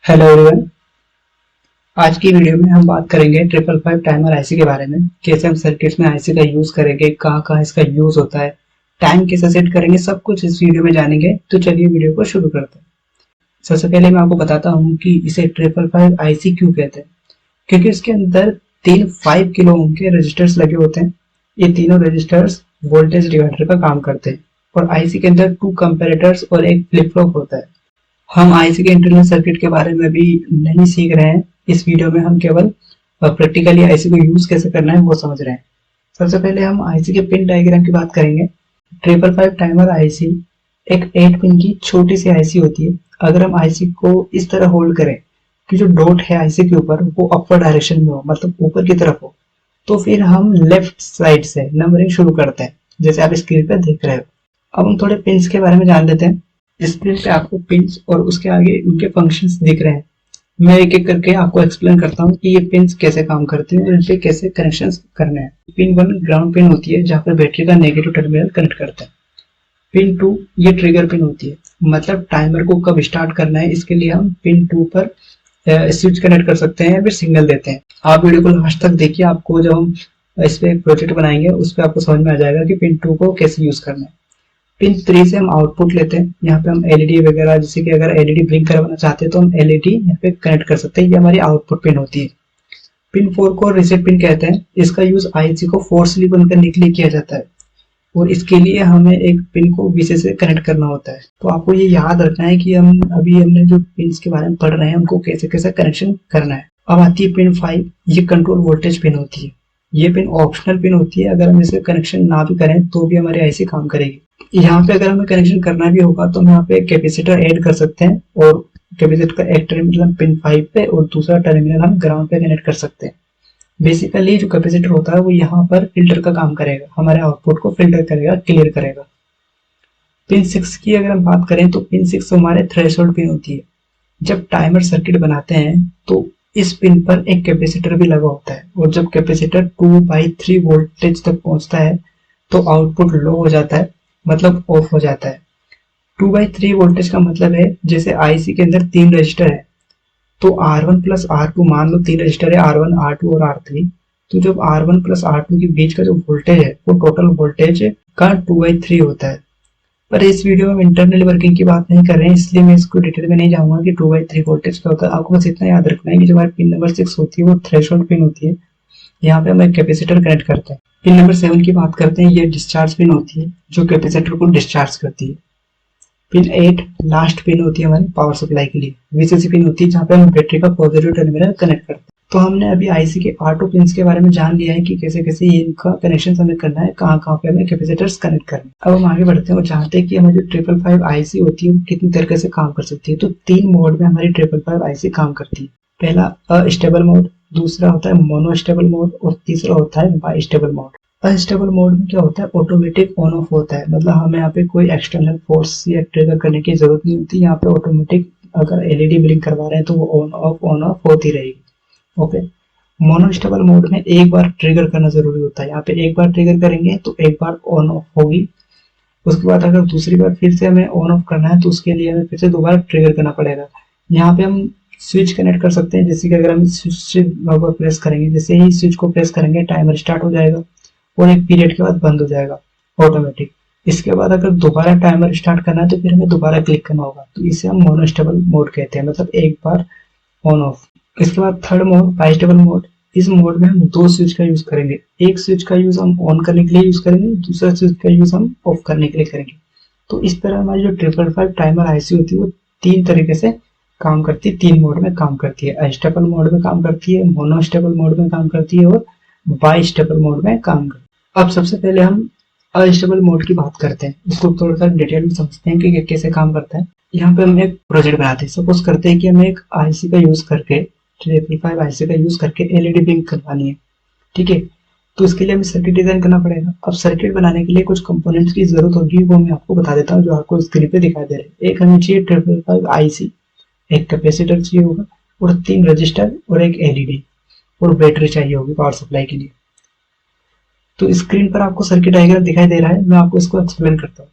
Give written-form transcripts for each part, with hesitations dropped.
Hello everyone. आज की video में हम बात करेंगे 555 टाइमर आईसी के बारे में। कैसे हम सर्किट्स में आईसी का यूज करेंगे, कहाँ कहाँ इसका यूज होता है, टाइम कैसे सेट करेंगे, सब कुछ इस वीडियो में जानेंगे। तो चलिए वीडियो को शुरू करते हैं। सबसे पहले मैं आपको बताता हूँ कि इसे 555 आईसी क्यों कहते हैं। क्योंकि इसके अंदर तीन 5 किलो ओम के रजिस्टर्स लगे होते हैं। ये तीनों रजिस्टर्स वोल्टेज डिवाइडर का काम करते हैं और आईसी के अंदर 2 कंपैरेटर्स और एक फ्लिप फ्लॉप होता है। हम आईसी के इंटरनल सर्किट के बारे में भी नहीं सीख रहे हैं। इस वीडियो में हम केवल प्रैक्टिकली आईसी को यूज कैसे करना है वो समझ रहे हैं। सबसे पहले हम आईसी के पिन डायग्राम की बात करेंगे। 555 टाइमर आईसी एक 8 पिन की छोटी सी आईसी होती है। अगर हम आईसी को इस तरह होल्ड करें कि जो डॉट है आईसी के ऊपर वो अपर डायरेक्शन में हो, मतलब ऊपर की तरफ हो, तो फिर हम लेफ्ट साइड से नंबरिंग शुरू करते हैं, जैसे आप स्क्रीन पर देख रहे हो। अब हम थोड़े पिन्स के बारे में जान लेते हैं। स्क्रीन पे आपको पिन्स और उसके आगे उनके फंक्शंस दिख रहे हैं। मैं एक एक करके आपको एक्सप्लेन करता हूँ कि ये पिन्स कैसे काम करते हैं और इनपे कैसे कनेक्शंस करने हैं। पिन 1 ग्राउंड पिन होती है, जहाँ पर बैटरी का नेगेटिव टर्मिनल कनेक्ट करता है। पिन 2 ये ट्रिगर पिन होती है, मतलब टाइमर को कब स्टार्ट करना है इसके लिए हम पिन 2 पर स्विच कनेक्ट कर सकते हैं, फिर सिग्नल देते हैं। आप वीडियो को लास्ट तक देखिए, आपको जब हम इस पे एक प्रोजेक्ट बनाएंगे उस पर आपको समझ में आ जाएगा कि पिन 2 को कैसे यूज करना है। पिन 3 से हम आउटपुट लेते हैं। यहाँ पे हम एलईडी वगैरह, जैसे कि अगर एलईडी ब्लिंक करवाना चाहते हैं तो हम एलईडी यहाँ पे कनेक्ट कर सकते हैं। ये हमारी आउटपुट पिन होती है। पिन 4 को रीसेट पिन कहते हैं। इसका यूज आईसी को फोर्सली बंद करने के लिए किया जाता है और इसके लिए हमें एक पिन को वीसीसी से कनेक्ट करना होता है। तो आपको ये याद रखना है कि हमने जो पिन के बारे में पढ़ रहे हैं उनको कैसे कैसे कनेक्शन करना है। अब आती है पिन 5। ये कंट्रोल वोल्टेज पिन होती है। ये पिन ऑप्शनल पिन होती है। अगर हम इसे कनेक्शन ना भी करें तो भी हमारी आईसी काम करेगी। यहाँ पे अगर हमें कनेक्शन करना भी होगा तो हम यहाँ पे कैपेसिटर ऐड कर सकते हैं और कैपेसिटर का एक टर्मिनल हम पिन 5 पे और दूसरा टर्मिनल हम ग्राउंड पे कनेक्ट कर सकते हैं। बेसिकली जो कैपेसिटर होता है वो यहाँ पर फिल्टर का काम करेगा, हमारे आउटपुट को फिल्टर करेगा, क्लियर करेगा। पिन 6 की अगर हम बात करें तो पिन 6 हमारे थ्रेशोल्ड पिन होती है। जब टाइमर सर्किट बनाते हैं तो इस पिन पर एक कैपेसिटर भी लगा होता है और जब कैपेसिटर 2/3 वोल्टेज तक पहुंचता है तो आउटपुट लो हो जाता है, मतलब ऑफ हो जाता है। 2/3 वोल्टेज का मतलब है जैसे आईसी के अंदर 3 रजिस्टर है तो R1 प्लस R2, मान लो 3 रजिस्टर है R1, R2 और R3। तो जब R1 प्लस R2 के बीच का जो वोल्टेज है वो टोटल वोल्टेज का 2/3 होता है। पर इस वीडियो में हम इंटरनल वर्किंग की बात नहीं कर रहे हैं, इसलिए मैं इसको डिटेल में नहीं जाऊंगा कि 2/3 वोल्टेज क्या होता है। आपको बस इतना याद रखना है कि जो हमारी पिन नंबर 6 होती है वो थ्रेशोल्ड पिन होती है। यहाँ पे हम एक कैपेसिटर कनेक्ट करते हैं। पिन नंबर 7 की बात करते हैं। ये डिस्चार्ज पिन होती है जो कैपेसिटर को डिस्चार्ज करती है। पिन 8 लास्ट पिन होती है हमारी पावर सप्लाई के लिए। वीसीसी पिन होती है जहाँ पे हम बैटरी का पॉजिटिव टर्मिनल कनेक्ट करते हैं। तो हमने अभी आईसी के 8 पिन के बारे में जान लिया है कि कैसे कैसे ये इनका कनेक्शन हमें करना है, कहाँ कहाँ पे हमें कैपेसिटर्स कनेक्ट करने। अब हम आगे बढ़ते हैं और जानते हैं कि हमारी जो 555 आईसी होती है वो कितनी तरीके से काम कर सकती है। तो 3 मोड में हमारी 555 आईसी काम करती है। पहला अस्टेबल मोड, दूसरा होता है मोनोस्टेबल मोड और तीसरा होता है बाइस्टेबल मोड। अनस्टेबल मोड में क्या होता है, ऑटोमेटिक ऑन ऑफ होता है, मतलब हमें यहाँ पे कोई एक्सटर्नल फोर्स या ट्रिगर करने की जरूरत नहीं होती। यहाँ पे ऑटोमेटिक अगर एलईडी ब्लिंक करवा रहे हैं तो वो ऑन ऑफ होती रहेगी। ओके। मोनोस्टेबल मोड में एक बार ट्रिगर करना जरूरी होता है। यहाँ पे एक बार ट्रिगर करेंगे तो एक बार ऑन ऑफ होगी। उसके बाद अगर दूसरी बार फिर से हमें ऑन ऑफ करना है तो उसके लिए हमें फिर से दोबारा ट्रिगर करना पड़ेगा। यहाँ पे हम स्विच कनेक्ट कर सकते हैं, जैसे कि अगर हम स्विच प्रेस करेंगे, जैसे ही स्विच को प्रेस करेंगे टाइमर स्टार्ट हो जाएगा और एक पीरियड के बाद बंद हो जाएगा ऑटोमेटिक। इसके बाद अगर दोबारा टाइमर स्टार्ट करना है तो फिर हमें दोबारा क्लिक करना होगा। तो इसे हम मोनोस्टेबल मोड कहते हैं, मतलब एक बार ऑन ऑफ। इसके बाद थर्ड मोड बाइस्टेबल मोड। इस मोड में हम 2 स्विच का यूज करेंगे। एक स्विच का यूज हम ऑन करने के लिए यूज करेंगे, दूसरा स्विच का यूज हम ऑफ करने के लिए करेंगे। तो इस तरह हमारी जो 555 टाइमर आईसी होती है वो 3 तरीके से काम करती है, 3 मोड में काम करती है। अनस्टेबल मोड में काम करती है, मोनोस्टेबल मोड में काम करती है और बाइस्टेबल मोड में काम करती है। अब सबसे पहले हम अनस्टेबल मोड की बात करते हैं, इसको थोड़ा सा डिटेल में समझते हैं कि कैसे काम करता है। यहाँ पे हम एक प्रोजेक्ट बनाते हैं। सपोज करते हैं कि हमें एक आईसी का यूज करके 555 आईसी का यूज करके एलईडी ब्लिंक करवानी है, ठीक है। तो इसके लिए हमें सर्किट डिजाइन करना पड़ेगा। अब सर्किट बनाने के लिए कुछ कंपोनेंट्स की जरूरत होगी, वो मैं आपको बता देता हूँ जो आपको स्क्रीन पे दिखाई दे रहे हैं। एक हमें चाहिए 555 आईसी, एक कैपेसिटर चाहिए होगा और 3 रजिस्टर और एक एलईडी और बैटरी चाहिए होगी पावर सप्लाई के लिए। तो स्क्रीन पर आपको सर्किट डायग्राम दिखाई दे रहा है, मैं आपको इसको एक्सप्लेन करता हूँ।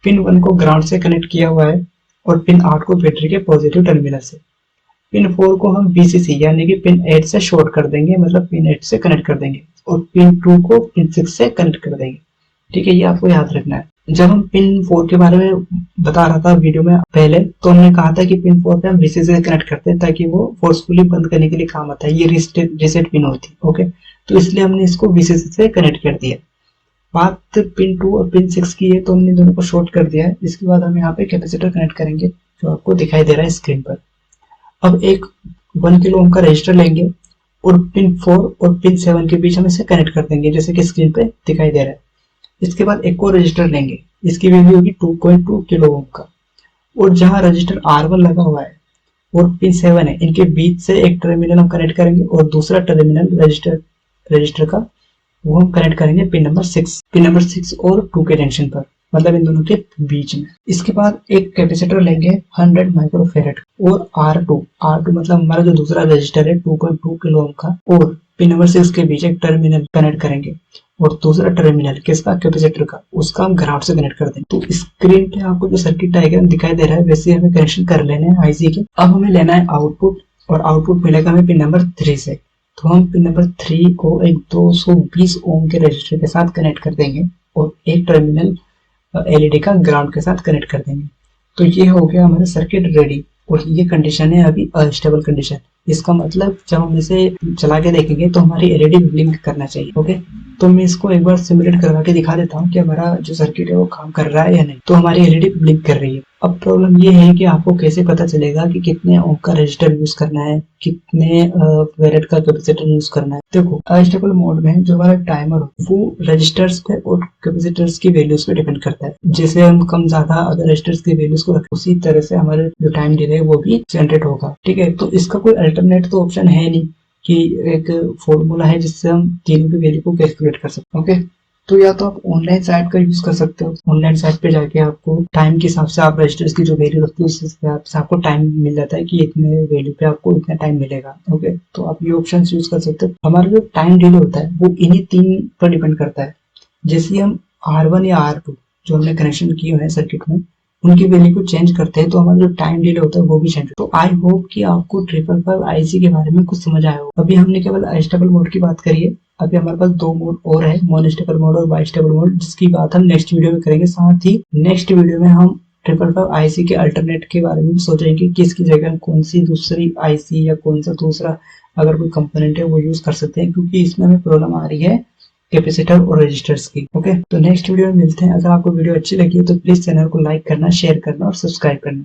पिन 1 को ग्राउंड से कनेक्ट किया हुआ है और पिन 8 को बैटरी के पॉजिटिव टर्मिनल से। पिन 4 को हम VCC यानी कि पिन 8 से शॉर्ट कर देंगे, मतलब पिन 8 से कनेक्ट कर देंगे, और पिन 2 को पिन 6 से कनेक्ट कर देंगे। ठीक है, ये आपको याद रखना है। जब हम पिन 4 के बारे में बता रहा था वीडियो में पहले, तो हमने कहा था कि पिन 4 पे हम VCC से कनेक्ट करते हैं ताकि वो फोर्सफुली बंद करने के लिए काम आता है। ये रीसेट पिन होती है। ओके, तो इसलिए हमने इसको VCC से कनेक्ट कर दिया। बात पिन 2 और पिन 6 की है, तो हमने दोनों को शॉर्ट कर दिया है। इसके बाद हम यहाँ पे कैपेसिटर कनेक्ट करेंगे जो आपको दिखाई दे रहा है स्क्रीन पर। अब एक 1 किलो ओम का रजिस्टर लेंगे और पिन 4 और पिन 7 के बीच हम इसे कनेक्ट कर देंगे जैसे कि स्क्रीन पे दिखाई दे रहा है। इसके बाद एक और रजिस्टर लेंगे, इसकी वैल्यू होगी 2.2 किलो ओम का, और जहां रजिस्टर R1 लगा हुआ है और पिन 7 है, इनके बीच से एक टर्मिनल हम कनेक्ट करेंगे और दूसरा टर्मिनल रजिस्टर का वो हम कनेक्ट करेंगे पिन नंबर 6 और 2 के जंक्शन पर, मतलब इन दोनों के बीच में। इसके बाद एक कैपेसिटर लेंगे 100 माइक्रोफेरेड और R2 मतलब हमारा जो दूसरा रजिस्टर है 2.2 किलो ओम का, और पिन नंबर 6 के बीच एक टर्मिनल कनेक्ट करेंगे और दूसरा टर्मिनल किसका, कैपेसिटर का, उसका हम ग्राउंड से कनेक्ट कर देंगे। तो स्क्रीन पे आपको जो सर्किट डायग्राम दिखाई दे रहा है वैसे हमें कनेक्शन कर लेने हैं आईसी के। अब हमें लेना है आउटपुट, और आउटपुट मिलेगा हमें पिन नंबर 3 से। तो हम पिन नंबर 3 को एक 220 ओम के रजिस्टर के साथ कनेक्ट कर देंगे और एक टर्मिनल एलईडी का ग्राउंड के साथ कनेक्ट कर देंगे। तो ये हो गया हमारा सर्किट रेडी, और ये कंडीशन है अभी अनस्टेबल कंडीशन। इसका मतलब जब हम इसे चला के देखेंगे तो हमारी एलईडी ब्लिंक करना चाहिए। ओके, तो मैं इसको एक बार सिमुलेट करवा के दिखा देता हूँ कि हमारा जो सर्किट है वो काम कर रहा है या नहीं। तो हमारी एलईडी ब्लिंक कर रही है। अब प्रॉब्लम ये है कि आपको कैसे पता चलेगा कि कितने ओम का रजिस्टर यूज करना है, कितने फेरेड का कैपेसिटर यूज करना है। देखो, अनस्टेबल मोड में जो हमारा टाइमर वो रजिस्टर्स पे और कैपेसिटर्स की वैल्यूज पे डिपेंड करता है। जैसे हम कम ज्यादा अगर रजिस्टर्स की वैल्यूज को रखें, उसी तरह से हमारे जो टाइम डिले है वो भी जनरेट होगा। ठीक है, तो इसका कोई अल्टरनेट तो ऑप्शन है नहीं कि एक फॉर्मूला है जिससे हम तीनों की वैल्यू को कैलकुलेट कर सकते हैं। ओके, तो या तो आप ऑनलाइन साइट का यूज कर सकते हो। ऑनलाइन साइट पे जाके आपको टाइम के हिसाब से आप रजिस्टर्स की जो वैल्यू रखते हो उस हिसाब से आपको टाइम मिल जाता है कि इतने वैल्यू पे आपको इतना टाइम मिलेगा। ओके, तो आप ये ऑप्शन यूज कर सकते हो। हमारा जो टाइम डिले होता है वो इन्हीं 3 पर डिपेंड करता है। जैसे हम R1 या R2 जो हमने कनेक्शन किए हैं सर्किट में, उनकी वैल्यू को चेंज करते हैं तो हमारा जो टाइम डिले होता है वो भी चेंज। तो आई होप कि आपको 555 आईसी के बारे में कुछ समझ आया हो। अभी हमने केवल अनस्टेबल मोड की बात करी है। अभी हमारे पास 2 मोड और है, मोनोस्टेबल मोड और बाइस्टेबल मोड, जिसकी बात हम नेक्स्ट वीडियो में करेंगे। साथ ही नेक्स्ट वीडियो में हम 555 आईसी के अल्टरनेट के बारे में भी सोचेंगे कि इसकी जगह कौन सी दूसरी आईसी या कौन सा दूसरा अगर कोई कंपोनेंट है वो यूज कर सकते हैं, क्योंकि इसमें हमें प्रॉब्लम आ रही है कैपेसिटर और रजिस्टर्स की। ओके, तो नेक्स्ट वीडियो में मिलते हैं। अगर आपको वीडियो अच्छी लगी हो तो प्लीज चैनल को लाइक करना, शेयर करना और सब्सक्राइब करना।